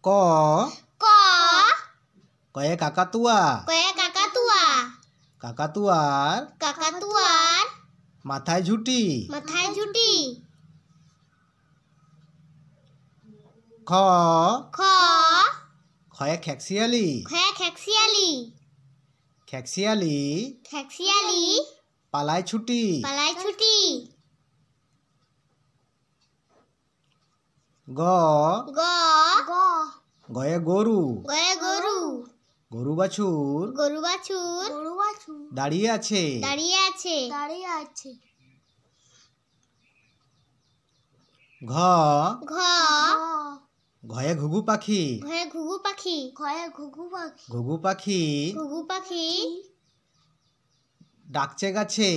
ক ক কয়ে কাকাতুয়া কয়ে কাকাতুয়া কাকাতুয়ার মাথায় ঝুঁটি খ খ খয়ে খেকসিয়ালি খেকসিয়ালি পালায় ছুটি গ গ গয়ে গরু গরু বাছুর দাঁড়িয়ে আছে ঘ ঘয়ে ঘুঘু পাখি ঘুঘু পাখি ডাকছে গাছে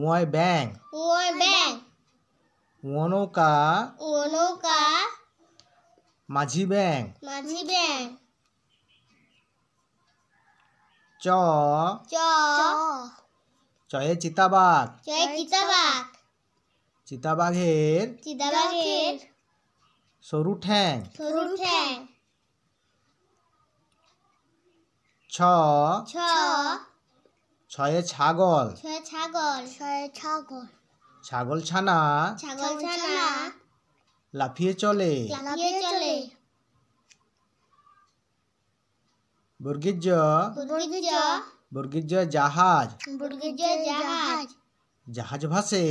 উয় ব্যাং নৌকা মাঝি ব্যাং চ চয়ে চিতাবাঘের সরু ঠ্যাং ছ ছয়ে ছাগল ছানা লাফিয়ে চলে বর্গীর জ জাহাজ ভাসে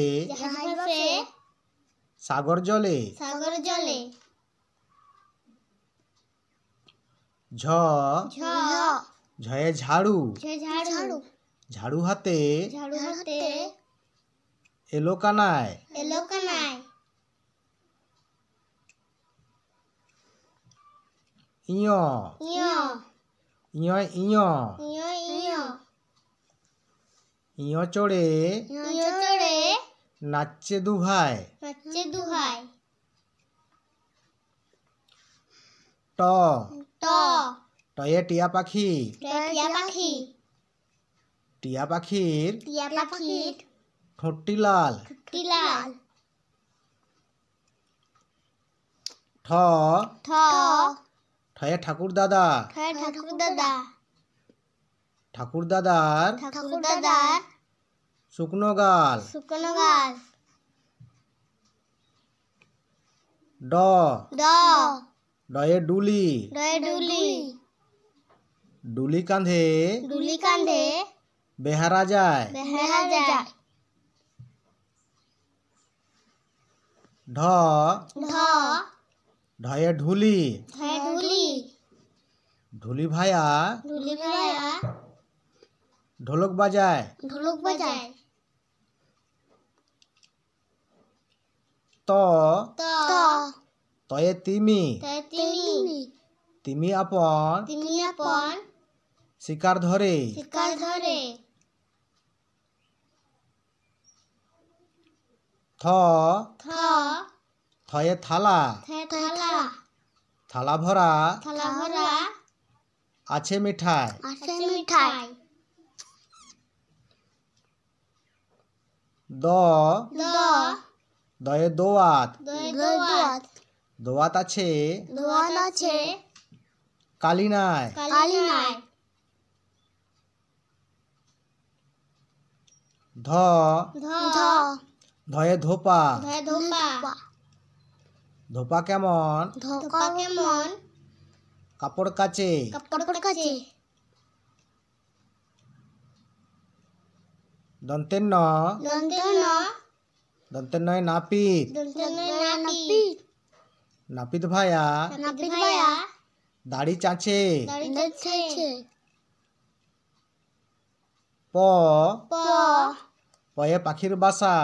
সাগর জলে ঝ ঝয়ে ঝাড়ু হাতে এলো কানায় ইয় চড়ে নাচছে দুভাই ট টয়ে টিয়া পাখির ঠোঁটটি লাল ঠ ঠয়ে ঠাকুর দাদার শুকনো গাল ড ডয়ে ডুলি কাঁধে বেহারা যায় ঢ ঢয়ে ঢুলি ভায়া ঢোলক বাজায় ত তয়ে তিমি আপন শিকার ধরে থ থয়ে থালা ভরা আছে মিঠাই দ দয়ে দোয়াত আছে কালি নাই ধ ধয়ে ধোপা কেমন কাপড় কাচে দন্তের নয় নাপিত ভায়া দাড়ি চাঁচে প পয়ে পাখির বাসা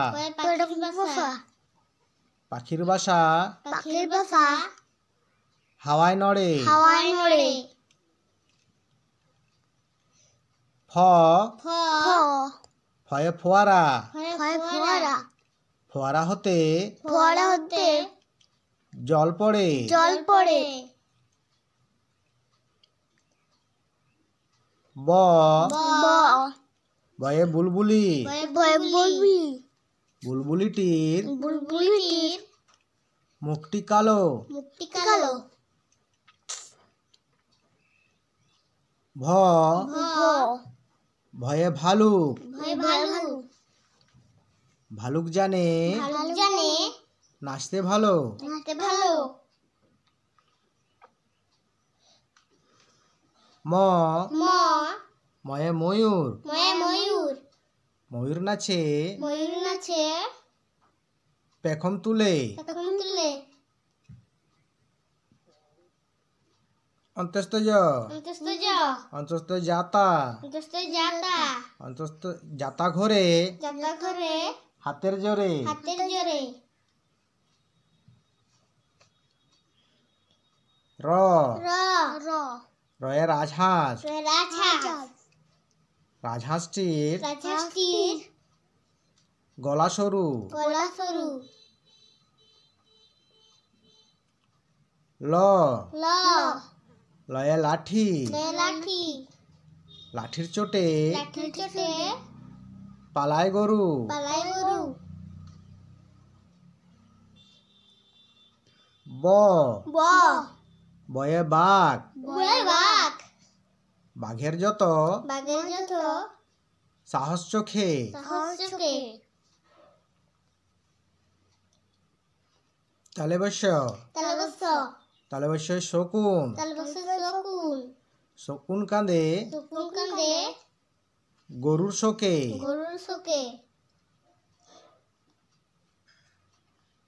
হাওয়ায় নড়ে ফ ফয়ে ফোয়ারা হতে জল পড়ে ব বয়ে বুলবুলি বুলবুলিটির বুলবুলিটির মুখটি কালো। মুখটি কালো। ভ ভ ভয়ে ভালুক। ভয়ে ভালুক। ভালুক জানে ভালুক জানে নাচতে ভালো। নাচতে ভালো। ম ম ময়ে ময়ূর। ময়ে ময়ূর। ময়ূর নাচে ময়ূর নাচে পেখম তুলে। পেখম তুলে। অন্তস্থ জ অন্তস্থ জ অন্তস্থ জাতা। অন্তস্থ জাতা। অন্তস্থ জাতা ঘরে জাতা ঘরে হাতের জোরে। হাতের জোরে। র র র রয়ে রাজহাঁস। রাজহাঁস। রাজহাঁসটির রাজহাঁসটির গলা সরু। গলা সরু। ল ল লয়ে লাঠি। লাঠি। লাঠির চোটে লাঠির চোটে পালায় গরু। পালায় গরু। ব ব বয়ে বাঘ। বয়ে বাঘ। বাঘের যত বাঘের যত সাহস চোখে। সাহস চোখে। তালেবস্য তালবস্য তালেবস্য শকুন। তালবস্য শকুন। শকুন কাঁদে শকুন কাঁদে গরুর শোকে। গরুর শোকে।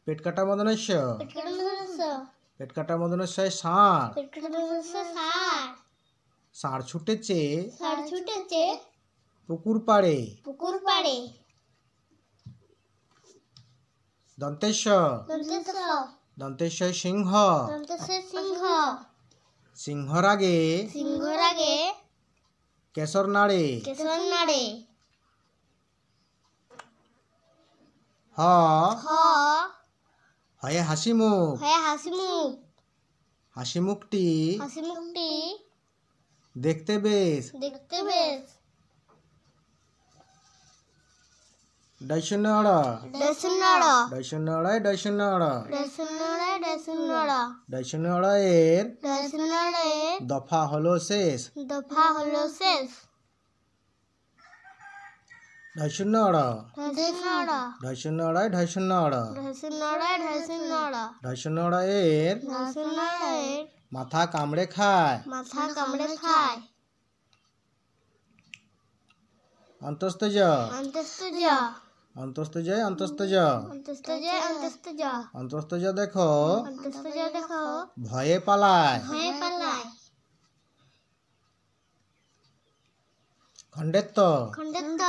পেট কাটা মদনস্য পেটকাটা মদনস্য পেট কাটা মদনস্যয় ষাঁড়। পেটকাটা মদনস্য ষাঁড়। ষাঁড় ছুটেছে ষাঁড় ছুটেছে পুকুর পাড়ে। পুকুর পাড়ে। দন্তেশ্ব দন্তেশ্ব দন্তেশ্বয় সিংহ। দন্তেশ্ব সিংহ। সিংহর আগে সিংহর আগে কেশর নাড়ে। কেশর নাড়ে। হ হ হয়ে হাসি মুখ। হয়ে হাসি মুখ। হাসি মুখটি হাসি মুখটি দেখতে বেশ। দেখতে বেশ। ডৈশন্যড় ডৈশন্যড় ডৈশন্যড়ায় ডৈশন্যড় ডৈশন্যড় ডৈশন্যড় ডৈশন্যড় এর ডৈশন্যড়ের দফা হলো শেষ। দফা হলো শেষ। ডৈশন্যড় ডৈশন্যড় ডৈশন্যড়ায় ডৈশন্যড় ডৈশন্যড় ডৈশন্যড় ডৈশন্যড় এর ডৈশন্যড়ের মাথা কামড়ে খায়। মাথা কামড়ে খায়। অন্তস্থ জ অন্তস্থ জ অন্তস্থ জ অন্তস্থ জ অন্তস্থ জ অন্তস্থ জ অন্তস্থ জ দেখো অন্তস্থ জ দেখো ভয়ে পালায়। ভয়ে পালায়। খণ্ডেত্ব খণ্ডেত্ব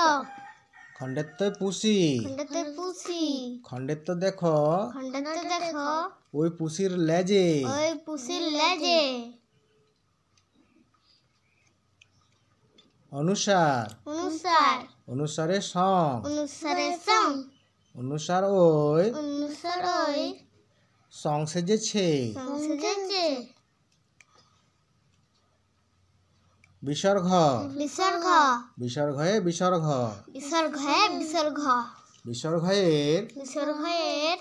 খণ্ডেত্ব পুষি। খণ্ডেত্ব পুষি। খণ্ডেত্ব দেখো খণ্ডেত্ব দেখো ওই পুষির লেজে। ওই পুষির লেজে। অনুসার অনুসার অনুসারে সম অনুসারে সং অনুসার ওই অনুসার ওই সং সেজেছে। সংসেজেছে। বিসর্গ বিসর্গ বিসর্গয়ে বিসর্গ বিসর্গয়ে বিসর্গ বিসর্গয়ের বিসর্গয়ের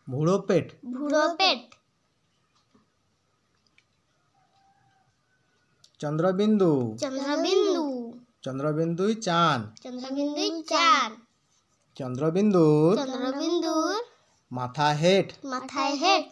ভুড়ো পেট। ভুড়ো পেট। চন্দ্রবিন্দু চন্দ্রবিন্দু চন্দ্রবিন্দুই চান। চন্দ্রবিন্দু চাঁদ। চন্দ্রবিন্দুর চন্দ্রবিন্দুর মাথা হেট। মাথায় হেট।